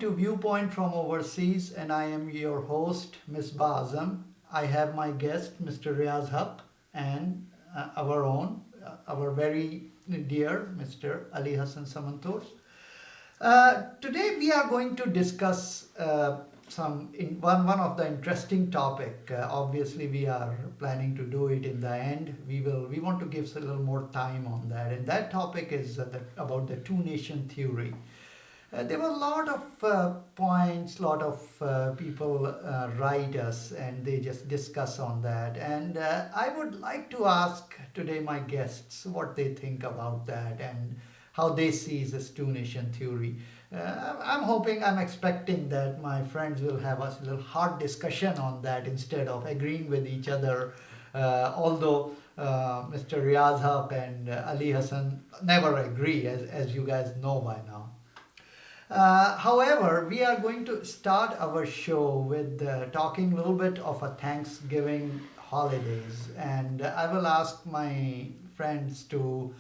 to Viewpoint from Overseas, and I am your host, Ms. Azam. I have my guest, Mr. Riaz Haq, and our very dear Mr. Ali Hassan Samantos. Today we are going to discuss one of the interesting topic. Obviously, we are planning to do it in the end. We want to give a little more time on that, and that topic is about the two-nation theory. There were a lot of points, lot of people write us, and they just discuss on that. And I would like to ask today my guests what they think about that and how they see this two-nation theory. I'm expecting that my friends will have a little hard discussion on that instead of agreeing with each other. Although Mr. Riaz Haq and Ali Hassan never agree, as you guys know by now. However, we are going to start our show with talking a little bit of a Thanksgiving holidays, and I will ask my friends to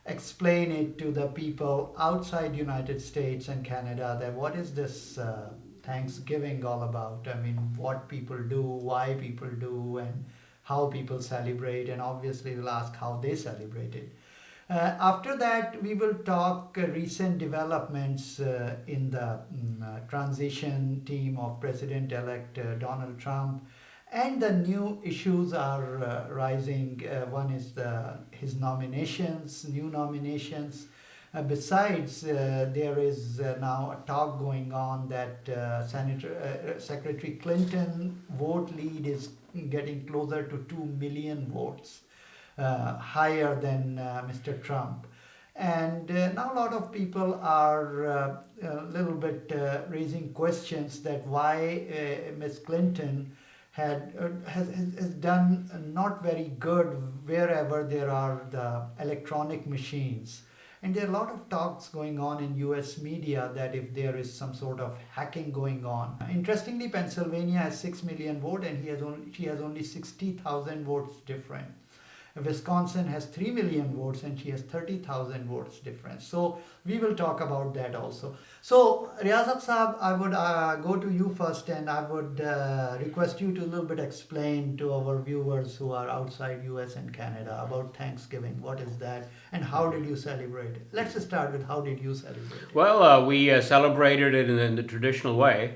explain it to the people outside United States and Canada that what is this Thanksgiving all about? I mean, what people do, why people do, and how people celebrate, and obviously we'll ask how they celebrate it. After that, we will talk recent developments in the transition team of President-elect Donald Trump, and the new issues are rising. One is his nominations, new nominations. Besides, there is now a talk going on that Secretary Clinton vote lead is getting closer to 2 million votes. Higher than Mr. Trump. And now a lot of people are a little bit raising questions that why Ms. Clinton has done not very good wherever there are the electronic machines. And there are a lot of talks going on in US media that if there is some sort of hacking going on. Interestingly, Pennsylvania has 6 million votes and she has only 60,000 votes different. Wisconsin has 3 million votes and she has 30,000 votes difference. So we will talk about that also. So Riazat Saab, I would go to you first, and I would request you to a little bit explain to our viewers who are outside US and Canada about Thanksgiving. What is that and how did you celebrate it? Let's start with how did you celebrate it? Well, we celebrated it in the traditional way.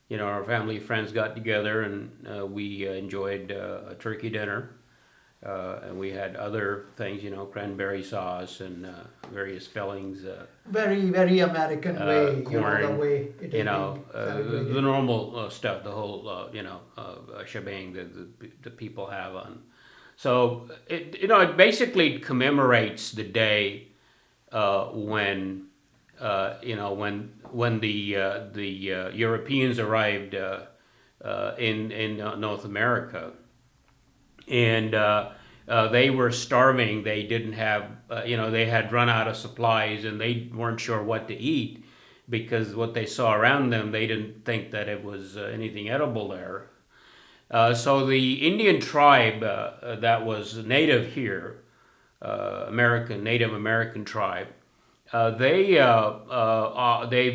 You know, our family friends got together and we enjoyed a turkey dinner. And we had other things, you know, cranberry sauce and various fillings. Very, very American way, corn, the way it is the normal stuff, the whole, shebang that the people have on. So, it basically commemorates the day when the Europeans arrived in North America. And they were starving. They didn't have, they had run out of supplies and they weren't sure what to eat because what they saw around them, they didn't think that it was anything edible there. So the Indian tribe that was native here, Native American tribe, they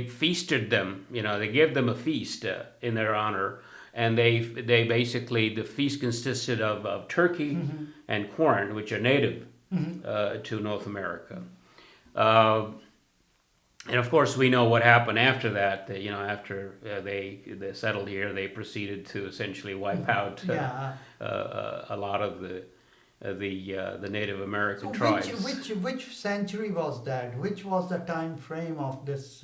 feasted them. They gave them a feast in their honor. And they basically, the feast consisted of turkey and corn, which are native to North America. And of course, we know what happened after that. After they settled here, they proceeded to essentially wipe out a lot of the Native American tribes. Which century was that? Which was the time frame of this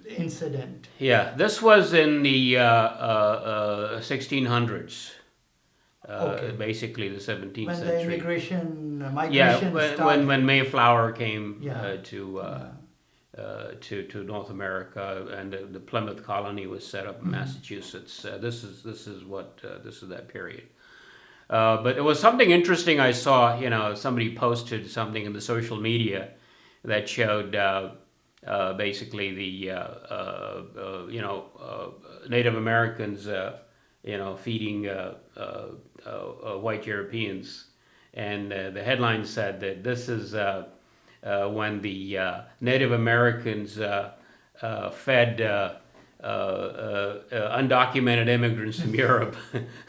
incident? Yeah, this was in the 1600s. Okay. Basically the 17th when century. The migration started. When Mayflower came to to North America, and the Plymouth colony was set up in Massachusetts. This is that period. But it was something interesting I saw. Somebody posted something in the social media that showed basically the Native Americans feeding white Europeans, and the headline said that this is when the Native Americans fed undocumented immigrants from Europe.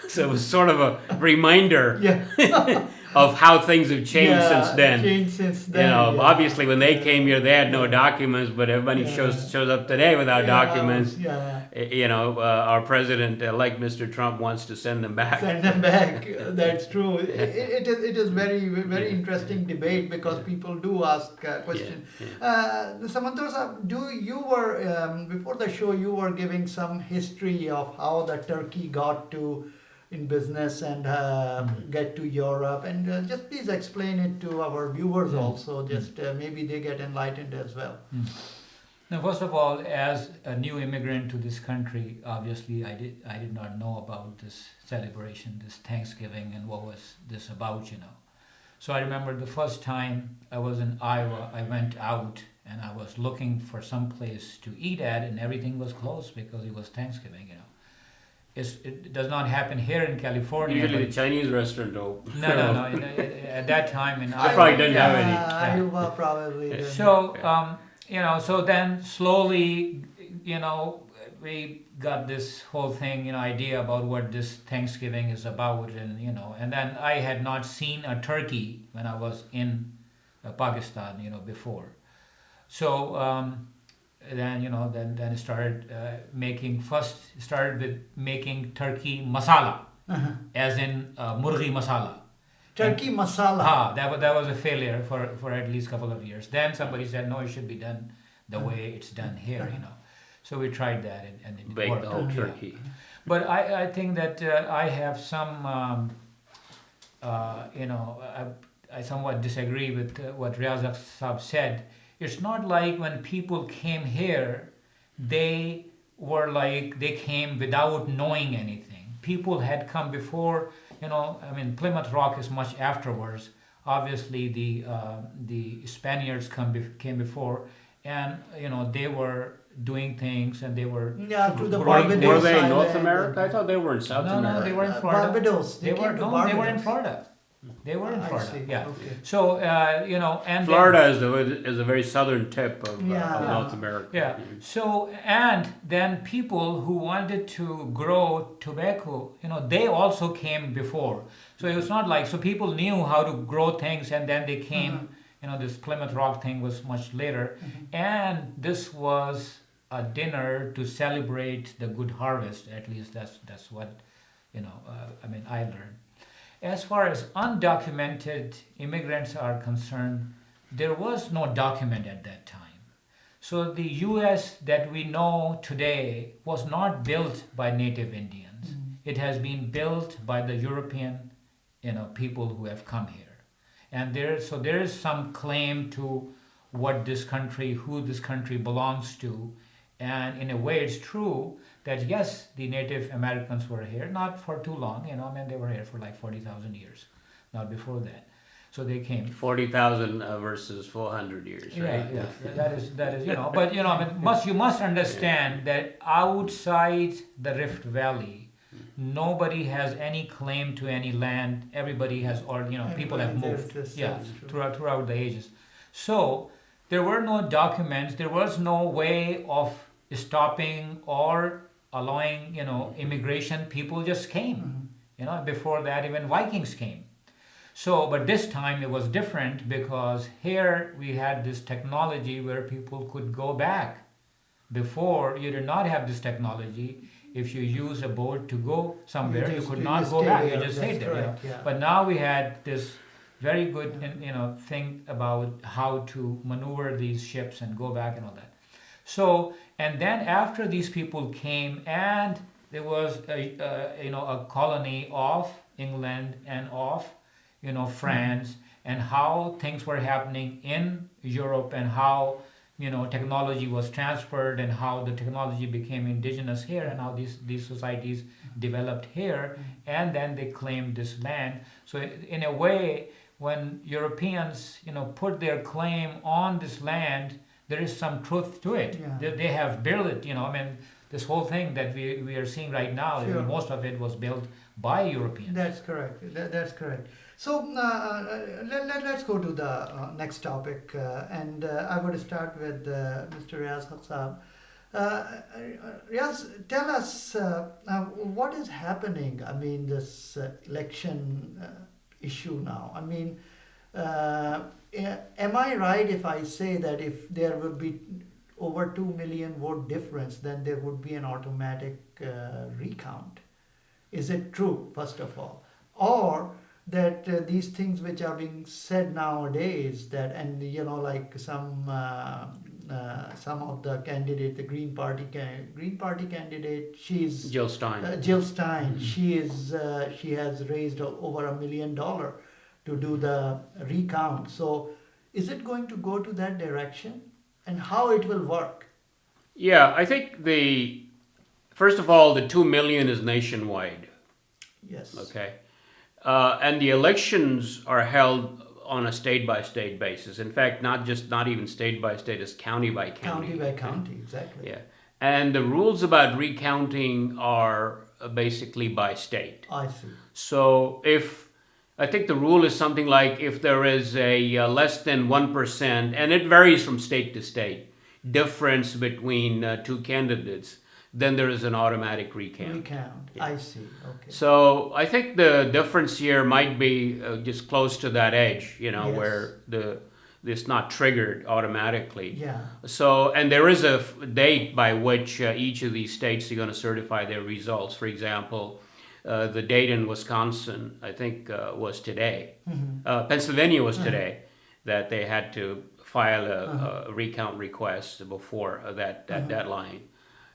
So it was sort of a reminder Yeah. of how things have changed since Yeah, then. changed since You then. know, Yeah. obviously when they Yeah. came here, they had no Yeah. documents, but everybody Yeah. shows up today without documents. Yeah. You know, our president-elect, Mr. Trump, wants to send them back. Send them back. That's true. It is very interesting debate because people do ask questions. Samantha, sir, you were before the show you were giving some history of how the turkey got to in business and get to Europe, and just please explain it to our viewers also. Just maybe they get enlightened as well. Now, first of all, as a new immigrant to this country, obviously I did not know about this celebration, this Thanksgiving, and what was this about, you know. So I remember the first time I was in Iowa, I went out and I was looking for some place to eat at, and everything was closed because it was Thanksgiving, you know. It does not happen here in California. Usually the Chinese restaurant open. No. At that time in I probably didn't have any. Iowa probably. Didn't. So, you know, so then slowly, you know, we got this whole thing, you know, idea about what this Thanksgiving is about, and you know, and then I had not seen a turkey when I was in Pakistan, you know, before. So then, you know, then started started with making turkey masala, as in murgi masala. Turkey masala. That was a failure for at least a couple of years. Then somebody said, no, it should be done the way it's done here, you know. So we tried that and it Baked worked. the whole turkey. But I think that I have some, you know, I somewhat disagree with what Riaz Saab said. It's not like when people came here, they came without knowing anything. People had come before. You know, I mean, Plymouth Rock is much afterwards. Obviously, the Spaniards came before, and you know they were doing things, and they were To the growing- Barbados Were they in Island. North America? I thought they were in South No, America. they were in Florida. Barbados. They were came to no, they were in Barbados. Florida. They were in I Florida. see. Yeah. Okay. So you know, and Florida is a very southern tip of Yeah. North America. Yeah. So and then people who wanted to grow tobacco, you know, they also came before. So it was not like so people knew how to grow things, and then they came. You know, this Plymouth Rock thing was much later, and this was a dinner to celebrate the good harvest. At least that's what, you know. I mean, I learned. As far as undocumented immigrants are concerned, there was no document at that time. So the U.S. that we know today was not built by native Indians. It has been built by the European, you know, people who have come here. And there is some claim to what this country, who this country belongs to. And in a way, it's true that yes, the Native Americans were here, not for too long, you know, I mean, they were here for like 40,000 years, not before that. So they came. 40,000 versus 400 years, right? Yeah. That is, you know, but you know, I mean, you must understand that outside the Rift Valley, nobody has any claim to any land. Everybody has, or you know, people have moved, throughout the ages. So there were no documents. There was no way of stopping or allowing, you know, immigration. People just came. You know, before that, even Vikings came. So, but this time it was different because here we had this technology where people could go back. Before, you did not have this technology. If you use a boat to go somewhere, you could not go back. You just stayed there. Correct, You know? yeah. But now we had this very good, you know, thing about how to maneuver these ships and go back and all that. So, and then after these people came, and there was a colony of England and of, you know, France, and how things were happening in Europe, and how, you know, technology was transferred, and how the technology became indigenous here, and how these societies developed here, and then they claimed this land. So in a way, when Europeans, you know, put their claim on this land, there is some truth to it. Yeah. They have built it, you know, I mean, this whole thing that we are seeing right now, Sure. most of it was built by Europeans. That's correct. That's correct. So let's go to the next topic, and I would start with Mr. Riaz Saab. Riaz, tell us what is happening. I mean, this election issue now. I mean, am I right if I say that if there would be over 2 million vote difference, then there would be an automatic recount? Is it true, first of all? Or that these things which are being said nowadays, that, and like some of the candidate, the Green Party candidate, she's Jill Stein. Jill Stein. She has raised over $1 million to do the recount. So, is it going to go to that direction, and how it will work? Yeah, I think first of all, the 2 million is nationwide. Yes. Okay. And the elections are held on a state by state basis. In fact, not even state by state, it's county by county. County by county, exactly. Yeah. And the rules about recounting are basically by state. I see. So I think the rule is something like if there is a less than 1%, and it varies from state to state, difference between two candidates, then there is an automatic recount. Recount. Yeah. I see. Okay. So I think the difference here might be just close to that edge, Yes. where it's not triggered automatically. Yeah. So, and there is a date by which each of these states are going to certify their results. For example, the date in Wisconsin, I think, was today. Mm-hmm. Pennsylvania was today, that they had to file a recount request before that deadline.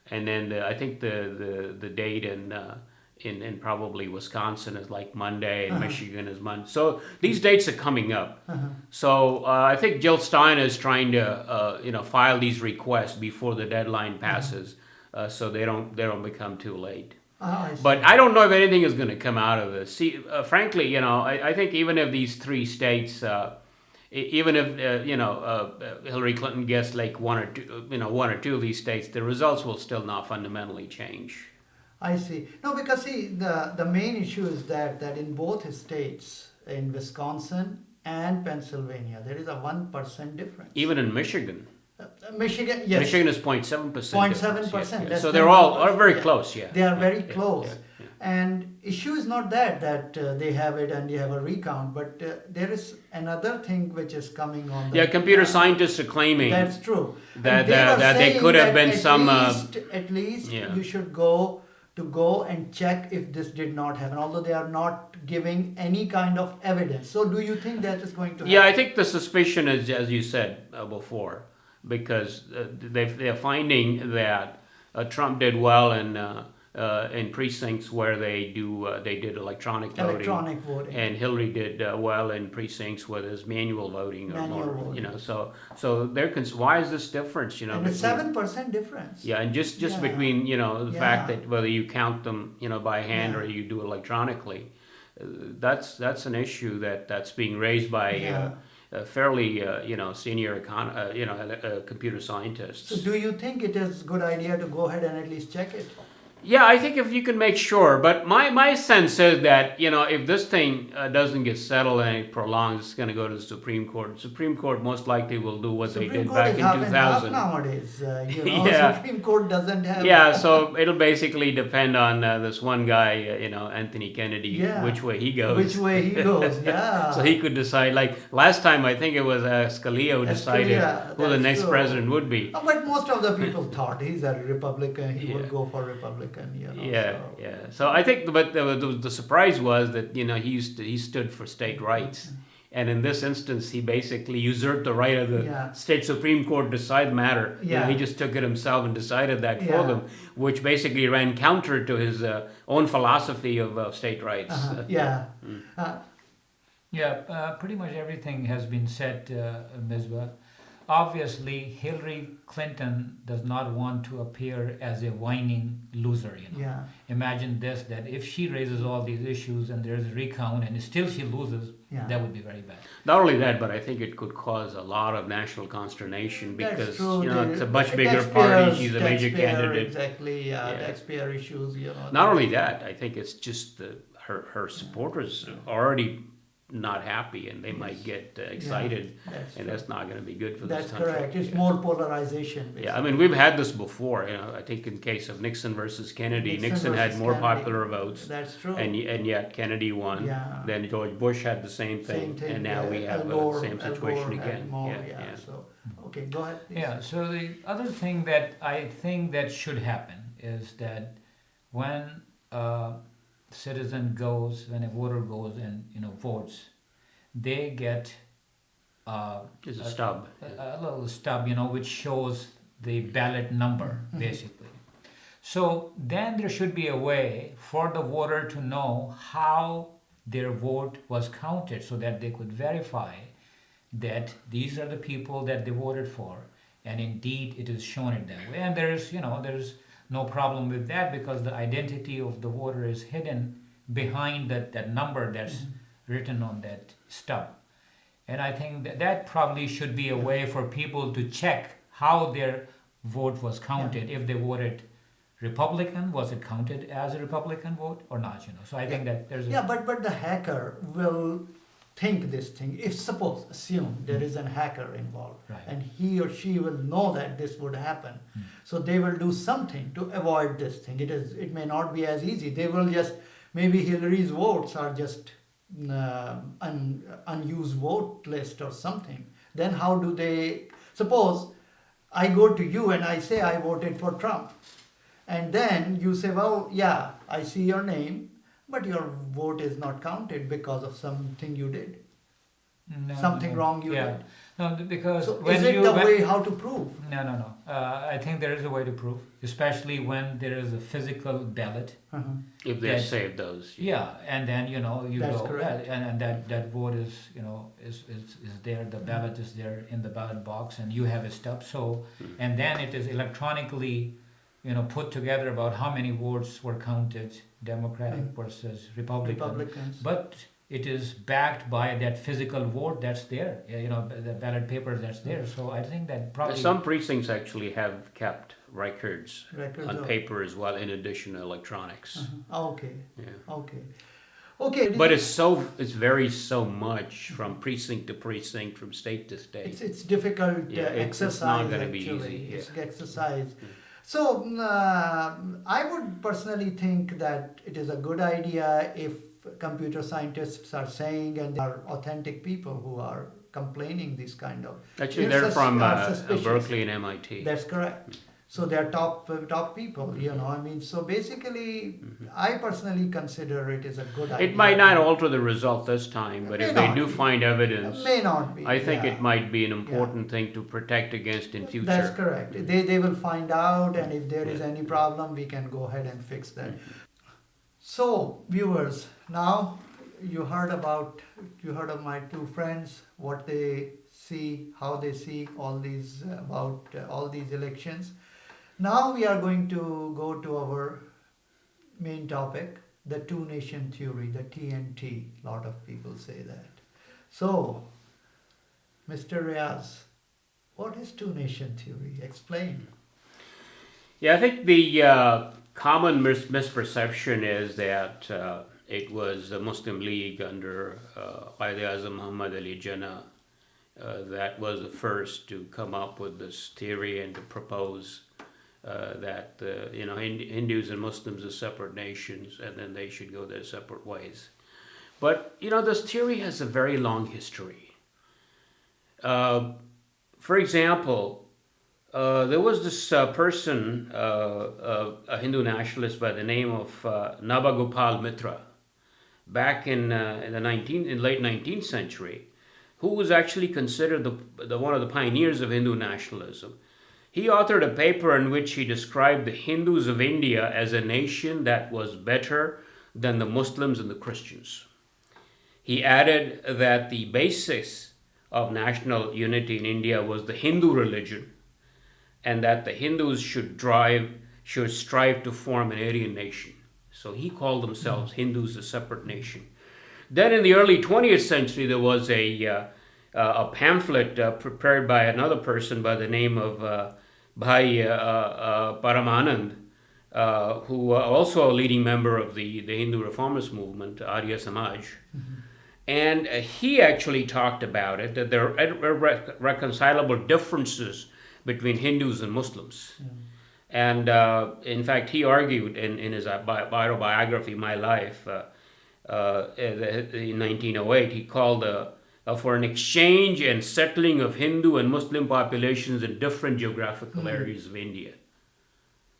And then I think the date in probably Wisconsin is like Monday, and Michigan is Monday. So these dates are coming up. So I think Jill Stein is trying to file these requests before the deadline passes, so they don't become too late. I see. But I don't know if anything is going to come out of this. See, frankly, I think even if these three states, even if Hillary Clinton gets like one or two of these states, the results will still not fundamentally change. I see. No, because see, the main issue is that in both states, in Wisconsin and Pennsylvania, there is a 1% difference. Even in Michigan. Michigan, yes. Michigan is 0.7%. 0.7%. Yeah. So they're all very close, yeah. They are very Yeah, close. yeah. And issue is not that they have it and you have a recount, but there is another thing which is coming on. Yeah, computer scientists are claiming That's true. that And they were that they saying could have that been some. At least yeah. you should go and check if this did not happen, although they are not giving any kind of evidence. So do you think that is going to happen? Yeah, I think the suspicion is, as you said before, because they're finding that Trump did well in precincts where they did electronic Electronic voting. and Hillary did well in precincts where there's manual voting or Manual more. voting. So they're why is this difference? And it's 7% difference. Yeah, and just Yeah. between the Yeah. fact that whether you count them by hand Yeah. or you do electronically, that's an issue that's being raised by Yeah. fairly senior computer scientists. So do you think it is a good idea to go ahead and at least check it? Yeah, I think if you can make sure, but my sense is that if this thing doesn't get settled and it prolongs, it's going to go to the Supreme Court. Supreme Court most likely will do what they did back in Supreme Court is half 2000. and half nowadays. Yeah. Supreme Court doesn't have. Yeah, so it'll basically depend on this one guy, Anthony Kennedy, Yeah. which way he goes. Which way he goes, yeah. So he could decide. Like last time, I think it was Scalia who decided Scalia, who the that's next true. president would be. But most of the people thought he's a Republican. He Yeah. would go for Republican. Yeah, so. yeah. So I think, but the surprise was that he stood for state rights, and in this instance, he basically usurped the right of the Yeah. state Supreme Court to decide the matter. Yeah. He just took it himself and decided that for Yeah. them, which basically ran counter to his own philosophy of state rights. Yeah. Pretty much everything has been said, Misbah. Obviously, Hillary Clinton does not want to appear as a whining loser. Yeah. Imagine this: that if she raises all these issues and there's a recount and still she loses, Yeah. that would be very bad. Not only that, but I think it could cause a lot of national consternation That's because true. it's a much bigger party. She's a major Taxpayer, candidate. Exactly. Yeah. Taxpayer issues. Not only that, I think it's just her supporters already not happy, and they might get excited, and that's not going to be good for this That's country. correct. It's more polarization. Basically. Yeah, I mean, we've had this before. I think in case of Nixon versus Kennedy, Nixon had versus more Kennedy. popular votes, That's true. and yet Kennedy won. Yeah. Then George Bush had the same thing, and now we have the same situation again. More, yeah. So, okay, go ahead. Please. Yeah, so the other thing that I think that should happen is that when a citizen goes, when a voter goes and votes, they get It's a stub. a little stub, which shows the ballot number, basically. So then there should be a way for the voter to know how their vote was counted, so that they could verify that these are the people that they voted for, and indeed it is shown it that way. And there's no problem with that, because the identity of the voter is hidden behind that number that's written on that stub. And I think that probably should be a way for people to check how their vote was counted. If they voted Republican, was it counted as a Republican vote or not? So I think that there's but the hacker will think this thing. If assume there is a hacker involved, Right. and he or she will know that this would happen, so they will do something to avoid this thing. It may not be as easy. They will just, maybe Hillary's votes are just unused vote list or something. Then how do they, suppose I go to you and I say I voted for Trump, and then you say, well, yeah, I see your name, but your vote is not counted because of something you did. Something wrong you did. No, because So when is it you the when- way how to prove? No. I think there is a way to prove, especially when there is a physical ballot. If they Yes. save those. Yeah, and then you That's go, correct. and that vote is is there. The ballot is there in the ballot box, and you have a stub. So, and then it is electronically, put together about how many votes were counted, Democratic versus Republicans. But it is backed by that physical vote that's there. The ballot paper that's there. So I think that probably Some precincts actually have kept records Records on of- paper as well, in addition to electronics. Okay. Yeah. Okay. But it varies so much from precinct to precinct, from state to state. It's difficult Yeah, it's exercise. not gonna be actually. easy, It's yeah. exercise. So I would personally think that it is a good idea if computer scientists are saying, and there are authentic people who are complaining this kind of. Actually, if they're from suspicious. Berkeley and MIT. That's correct. So they're top people, I mean, so basically, I personally consider it is a good idea. It might not alter the result this time, but May if they not do be. find evidence, May not be. I think yeah. it might be an important thing to protect against in future. That's correct. They will find out, and if there is Yeah. any problem, we can go ahead and fix that. So, viewers, now you heard of my two friends, what they see, how they see all these about all these elections. Now we are going to go to our main topic, the two-nation theory, the TNT. A lot of people say that. So, Mr. Riaz, what is two-nation theory? Explain. Yeah, I think the common misperception is that it was the Muslim League under Quaid-e-Azam Mohammad Ali JInnah that was the first to come up with this theory and to propose that Hindus and Muslims are separate nations, and then they should go their separate ways. But this theory has a very long history. For example, there was this person, a Hindu nationalist by the name of Nabagopal Mitra, back in the late 19th century, who was actually considered one of the pioneers of Hindu nationalism. He authored a paper in which he described the Hindus of India as a nation that was better than the Muslims and the Christians. He added that the basis of national unity in India was the Hindu religion, and that the Hindus should strive to form an Aryan nation. So he called themselves Hindus, a separate nation. Then in the early 20th century, there was a pamphlet prepared by another person by the name of Bhai Paramanand, who also a leading member of the Hindu reformist movement, Arya Samaj. And he actually talked about it, that there are irreconcilable differences between Hindus and Muslims. And in fact, he argued in his autobiography, My Life, in 1908, he called for an exchange and settling of Hindu and Muslim populations in different geographical areas of India.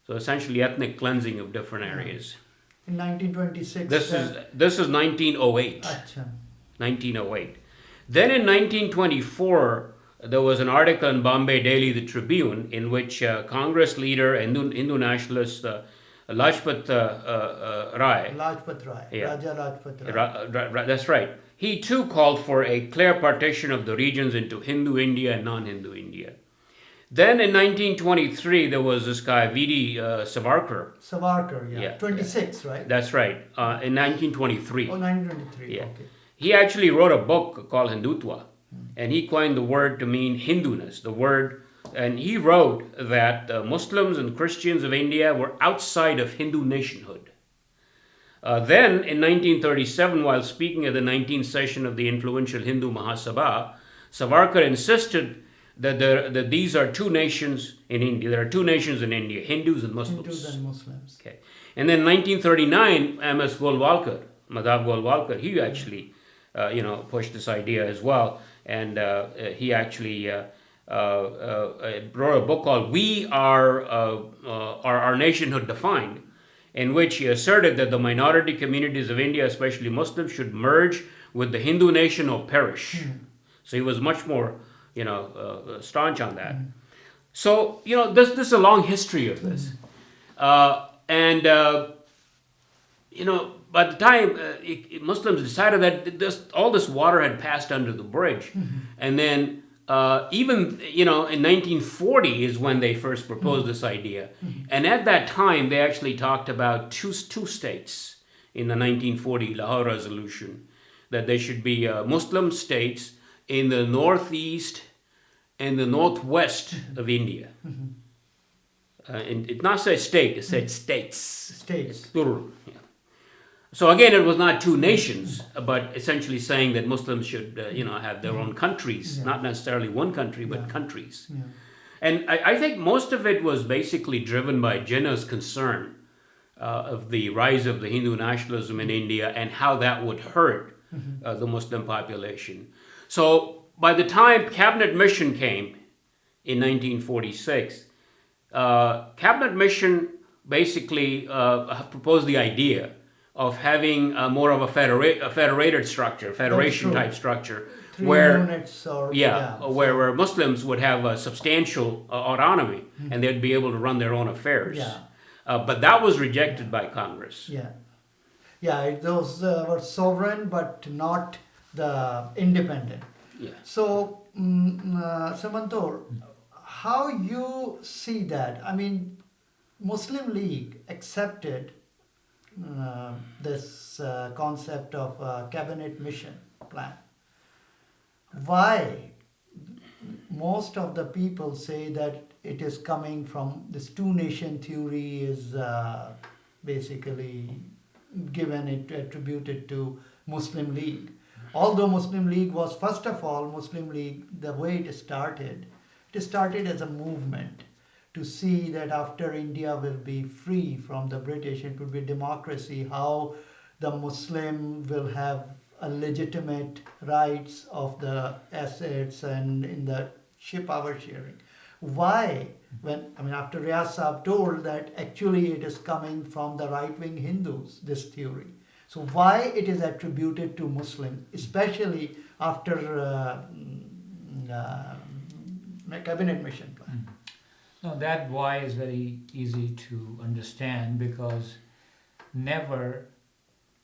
So essentially, ethnic cleansing of different areas. In 1926. This is 1908. Acha. 1908. Then in 1924, there was an article in Bombay Daily, the Tribune, in which Congress leader and Hindu nationalist Lajpat Rai. Lajpat Rai. Yeah. Raja Lajpat Rai. That's right. He too called for a clear partition of the regions into Hindu India and non-Hindu India. Then in 1923, there was this guy, VD Savarkar. Savarkar, yeah. Yeah. 26, right? That's right. In 1923. Oh, 1923. Yeah. Okay. He actually wrote a book called Hindutva, and he coined the word to mean Hinduness. The word, and he wrote that Muslims and Christians of India were outside of Hindu nationhood. Then, in 1937, while speaking at the 19th session of the influential Hindu Mahasabha, Savarkar insisted that these are two nations in India. There are two nations in India, Hindus and Muslims. Hindus and Muslims. Okay. And then 1939, MS Golwalkar, Madhav Golwalkar, he actually pushed this idea as well. And he actually wrote a book called We Are Our Nationhood Defined, in which he asserted that the minority communities of India, especially Muslims, should merge with the Hindu nation or perish. So he was much more, staunch on that. So, this is a long history of this. By the time Muslims decided that all this water had passed under the bridge, and then even in 1940 is when they first proposed this idea, and at that time they actually talked about two states in the 1940 Lahore resolution, that there should be Muslim states in the northeast and the northwest of India. And it not said state, it said states. States. Plural. Yeah. So again, it was not two nations, but essentially saying that Muslims should, have their own countries, not necessarily one country, but countries. Yeah. And I think most of it was basically driven by Jinnah's concern of the rise of the Hindu nationalism in India and how that would hurt the Muslim population. So by the time Cabinet Mission came in 1946, Cabinet Mission basically proposed the idea of having more of a federated structure, federation type structure, Three units or where Muslims would have a substantial autonomy and they'd be able to run their own affairs. Yeah. But that was rejected by Congress. Those were sovereign but not the independent. Yeah. So, Samantor, how you see that? I mean, Muslim League accepted this concept of cabinet mission plan. Why? Most of the people say that it is coming from this two-nation theory is basically attributed to Muslim League. Although Muslim League was, first of all, Muslim League, the way it started as a movement to see that after India will be free from the British, it will be democracy, how the Muslim will have a legitimate rights of the assets and in the power sharing. Why? After Riaz Saab told that actually it is coming from the right-wing Hindus, this theory. So why it is attributed to Muslim, especially after cabinet mission plan? No, that why is very easy to understand, because never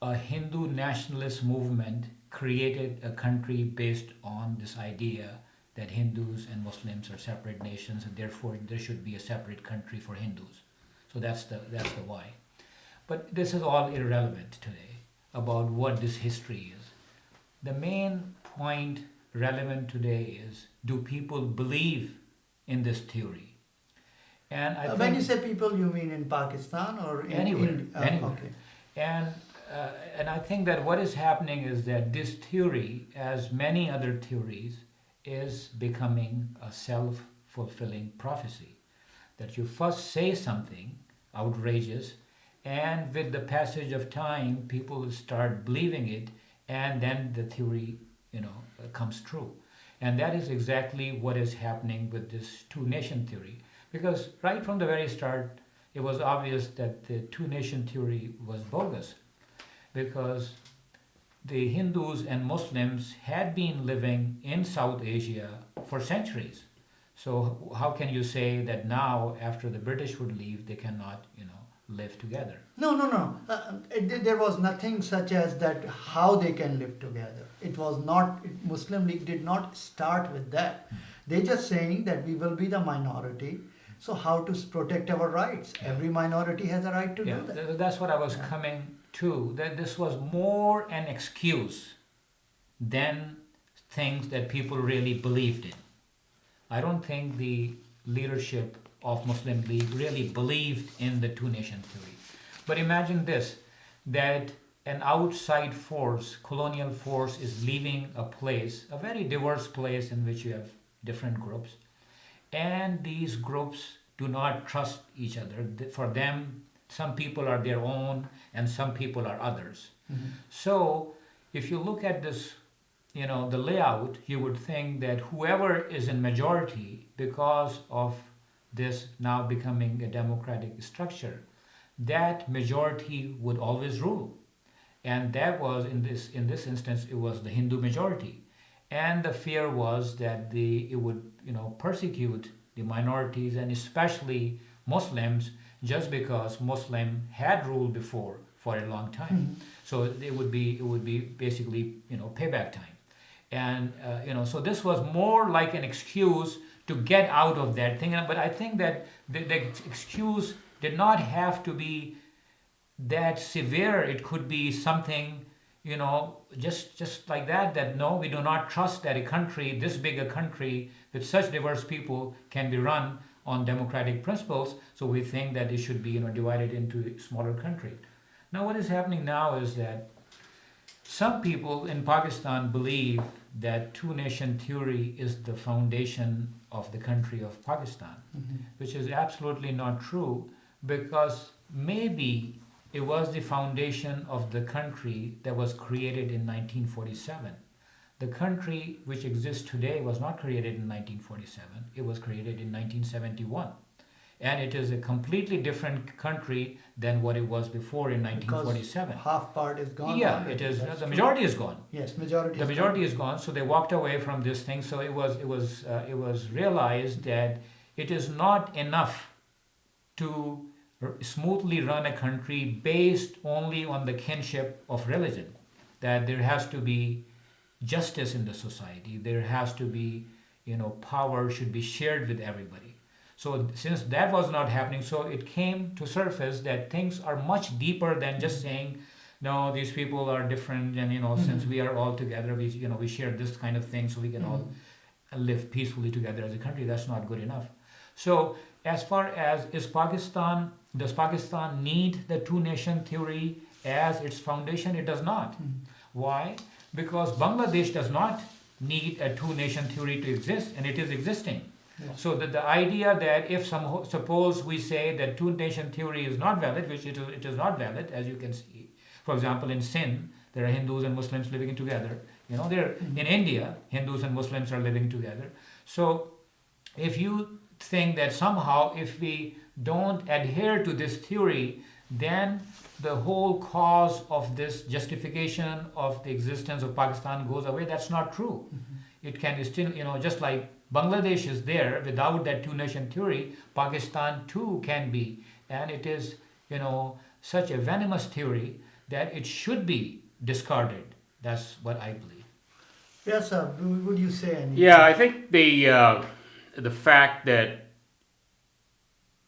a Hindu nationalist movement created a country based on this idea that Hindus and Muslims are separate nations and therefore there should be a separate country for Hindus. So that's the why. But this is all irrelevant today about what this history is. The main point relevant today is, do people believe in this theory? And I when you say people, you mean in Pakistan or in anywhere? India? Anywhere. Okay. And and I think that what is happening is that this theory, as many other theories, is becoming a self-fulfilling prophecy. That you first say something outrageous, and with the passage of time, people start believing it, and then the theory, comes true. And that is exactly what is happening with this two-nation theory. Because right from the very start, it was obvious that the two-nation theory was bogus. Because the Hindus and Muslims had been living in South Asia for centuries. So how can you say that now, after the British would leave, they cannot, live together? No. There was nothing such as that how they can live together. It was not, Muslim League did not start with that. They're just saying that we will be the minority. So how to protect our rights? Every minority has a right to do that. That's what I was coming to. That this was more an excuse than things that people really believed in. I don't think the leadership of Muslim League really believed in the two-nation theory. But imagine this, that an outside force, colonial force, is leaving a place, a very diverse place in which you have different groups, and these groups do not trust each other. For them, some people are their own and some people are others. Mm-hmm. So if you look at this, the layout, you would think that whoever is in majority, because of this now becoming a democratic structure, that majority would always rule. And that was, in this instance, it was the Hindu majority. And the fear was that it would, persecute the minorities and especially Muslims, just because Muslim had ruled before for a long time. Mm-hmm. So it would be basically, payback time. And, so this was more like an excuse to get out of that thing. But I think that the excuse did not have to be that severe. It could be something, just like that no, we do not trust that a country, this big a country with such diverse people, can be run on democratic principles. So we think that it should be, divided into smaller countries. Now what is happening now is that some people in Pakistan believe that two-nation theory is the foundation of the country of Pakistan, Mm-hmm. which is absolutely not true, because maybe it was the foundation of the country that was created in 1947. The country which exists today was not created in 1947, it was created in 1971. And it is a completely different country than what it was before in 1947. Because half part is gone. Yeah, already. it is. That's The true. majority is gone. Yes, majority. The majority is gone, so they walked away from this thing. So it was realized that it is not enough to smoothly run a country based only on the kinship of religion. That there has to be justice in the society. There has to be, power should be shared with everybody. So since that was not happening, so it came to surface that things are much deeper than just saying, no, these people are different, and since we are all together, we share this kind of thing, so we can all live peacefully together as a country. That's not good enough. So as far as does Pakistan need the two-nation theory as its foundation? It does not. Why? Because Bangladesh does not need a two-nation theory to exist, and it is existing. Yes. So that the idea that if suppose we say that two-nation theory is not valid, which it is not valid, as you can see. For example, in Sindh, there are Hindus and Muslims living together. There in India, Hindus and Muslims are living together. So if you think that somehow if we don't adhere to this theory, then the whole cause of this justification of the existence of Pakistan goes away, that's not true. It can still, just like Bangladesh is there, without that two-nation theory, Pakistan too can be. And it is, such a venomous theory that it should be discarded. That's what I believe. Yes, sir. Would you say anything? Yeah, I think the fact that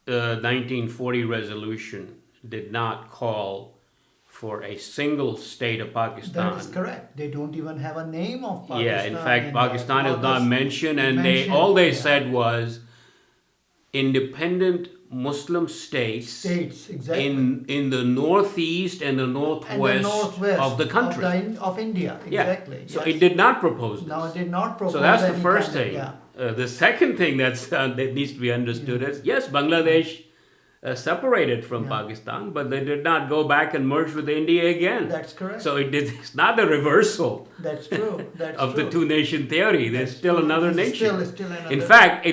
the 1940 resolution did not call for a single state of Pakistan. That is correct. They don't even have a name of Pakistan. Yeah, in fact, in Pakistan is not August mentioned, and mentioned, all they yeah. said was independent Muslim states States, exactly. in the northeast and the And the northwest northwest of the country. of India, Yeah. exactly. So yes. it did not propose this. No, it did not propose So that's the any first kind of- thing. yeah. The second thing that needs to be understood is yes, Bangladesh separated from Yeah. Pakistan, but they did not go back and merge with India again. That's correct. So it's not a reversal That's true. That's of true. the two-nation theory. There's That's still true. another It's nation. Still another. In fact,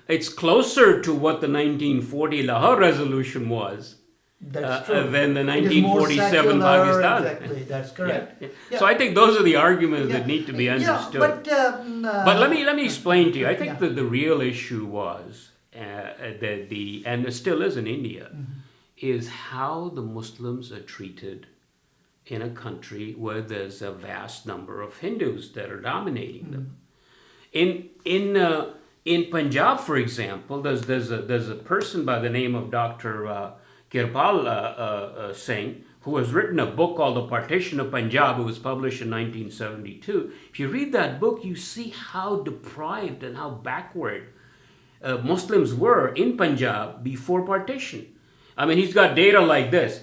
it's closer to what the 1940 Lahore resolution was that's true. than the It is more 1947 secular, Pakistan. Exactly. That's correct. Yeah. Yeah. So I think those are the arguments Yeah. that need to be Yeah, understood. but But let me explain to you. I think Yeah. that the real issue was and it still is in India, is how the Muslims are treated in a country where there's a vast number of Hindus that are dominating them. In Punjab, for example, there's a person by the name of Dr. Kirpal Singh, who has written a book called The Partition of Punjab. It was published in 1972. If you read that book, you see how deprived and how backward Muslims were in Punjab before partition. I mean, he's got data like this.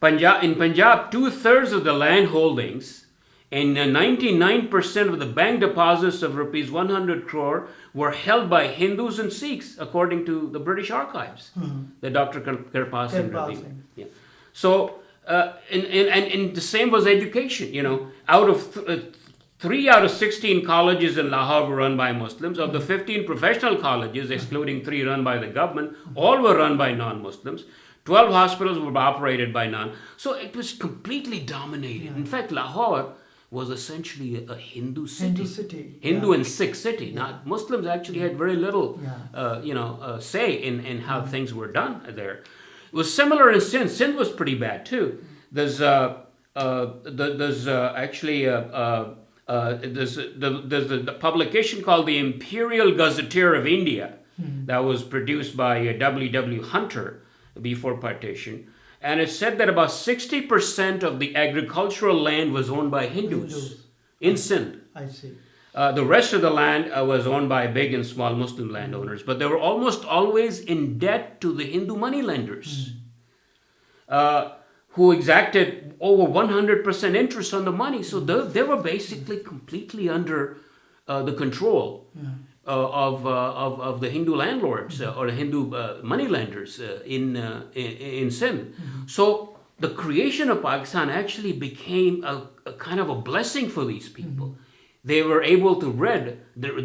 In Punjab, 2/3 of the land holdings and 99% of the bank deposits of rupees 100 crore were held by Hindus and Sikhs, according to the British archives that Dr. Kirpal Singh reviewed. Yeah. So, and the same was education. You know, out of 3 out of 16 colleges in Lahore were run by Muslims. Of the 15 professional colleges, excluding 3 run by the government, all were run by non-Muslims. 12 hospitals were operated by non. So it was completely dominated. In fact, Lahore was essentially a Hindu city. Hindu city. Hindu and Sikh city. Not Muslims actually had very little, say in how things were done there. It was similar in Sindh. Sindh was pretty bad too. There's the publication called the Imperial Gazetteer of India that was produced by W. Hunter before partition, and it said that about 60% of the agricultural land was owned by Hindus in Sindh. I see. The rest of the land was owned by big and small Muslim landowners, but they were almost always in debt to the Hindu moneylenders, who exacted over 100% interest on the money. So they were basically completely under the control of the Hindu landlords or the Hindu moneylenders in Sindh. So the creation of Pakistan actually became a kind of a blessing for these people. They were able to rid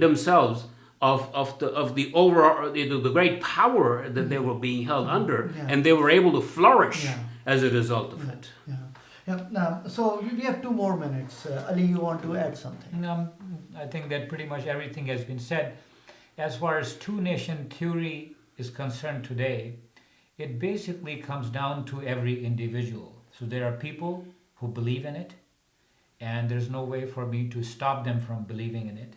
themselves of the overall the great power that they were being held under, and they were able to flourish as a result of it. Yeah. Now, so we have 2 more minutes. Ali, you want to add something? I think that pretty much everything has been said. As far as two-nation theory is concerned today, it basically comes down to every individual. So there are people who believe in it, and there's no way for me to stop them from believing in it.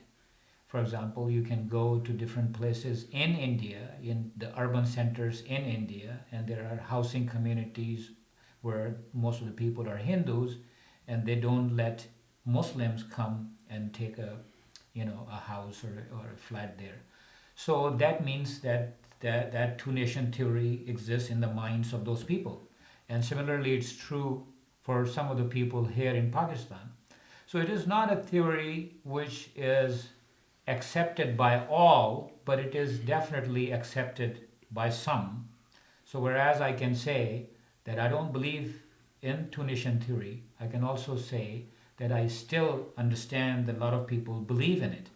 For example, you can go to different places in India, in the urban centers in India, and there are housing communities where most of the people are Hindus, and they don't let Muslims come and take a house or a flat there. So that means that two-nation theory exists in the minds of those people. And similarly, it's true for some of the people here in Pakistan. So it is not a theory which is accepted by all, but it is definitely accepted by some. So whereas I can say that I don't believe in two-nation theory, I can also say that I still understand that a lot of people believe in it.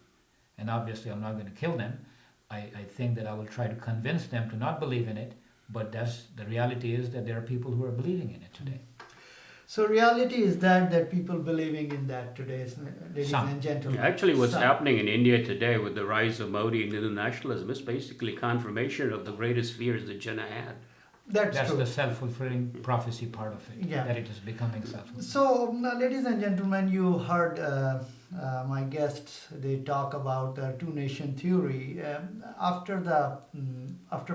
And obviously I'm not going to kill them. I think that I will try to convince them to not believe in it, but the reality is that there are people who are believing in it today. So reality is that people believing in that today, ladies and gentlemen. Actually, what's happening in India today with the rise of Modi and Hindu nationalism is basically confirmation of the greatest fears that Jinnah had. That's true. The self-fulfilling prophecy part of it, that it is becoming self-fulfilling. So, ladies and gentlemen, you heard my guests, they talk about the two-nation theory. After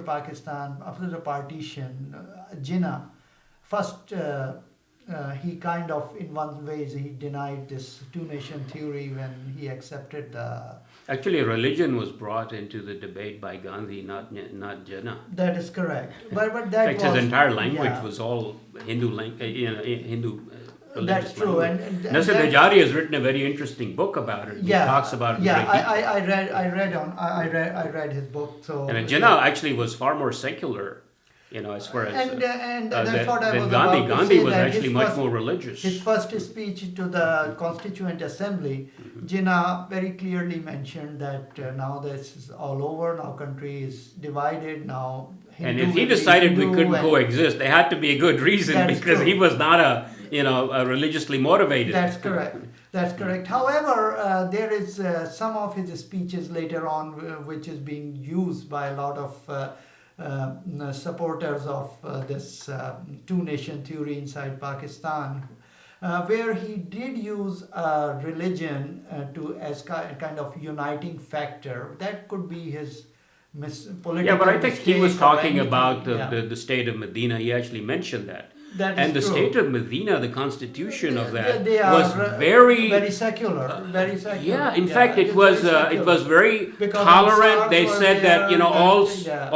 Pakistan, after the partition, Jinnah first he kind of, in one ways, he denied this two-nation theory when he accepted the. Actually, religion was brought into the debate by Gandhi, not Jinnah. That is correct, but that In fact, was, his entire language yeah, was all Hindu Hindu. That's true, language. and Nasir that- Najari has written a very interesting book about it. Yeah, He talks about it. in yeah. great detail. I read his book. So And Jinnah actually was far more secular, as far as and that's what I than was Gandhi. about to Gandhi say, was that actually his much first- more religious. His first speech to the Constituent Assembly, Jinnah very clearly mentioned that now this is all over. Now country is divided. Now And Hindu if he will be decided we Hindu couldn't and- coexist, there had to be a good reason That is because true. he was not a religiously motivated. That's correct. That's correct. However, there is some of his speeches later on which is being used by a lot of supporters of this two-nation theory inside Pakistan, where he did use religion as kind of uniting factor. That could be his political. Yeah, but I think he was mistake or talking anything. about Yeah. the state of Medina. He actually mentioned that. That is And the true. state of Medina, the constitution of that They are was very. very secular, very secular. Yeah, in fact, it was very Because tolerant. Ansars They were said that there,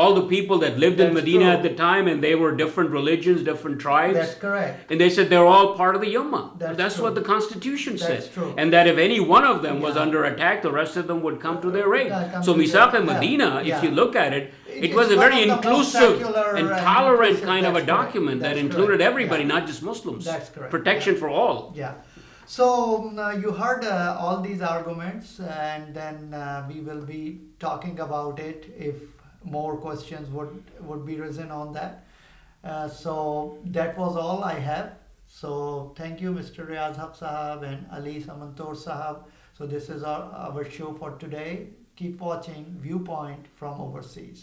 all the people that lived in That's Medina true. at the time, and they were different religions, different tribes. That's correct. And they said they're all part of the Ummah. That's what true. the Constitution That's said. true. And that if any one of them was Yeah. under attack, the rest of them would come to their aid. Yeah, come So to their- Misaq yeah, Medina, yeah. if you look at it, It it is was a one very of the most inclusive secular and and tolerant inclusive, kind of a that's correct. document that That's included correct. everybody, Yeah. not just Muslims. That's correct. Protection Yeah. for all. Yeah. So you heard all these arguments, and then we will be talking about it if more questions would be risen on that. So that was all I have. So thank you, Mr. Riaz Haq Sahab and Ali Samantor Sahab. So this is our show for today. Keep watching Viewpoint from Overseas.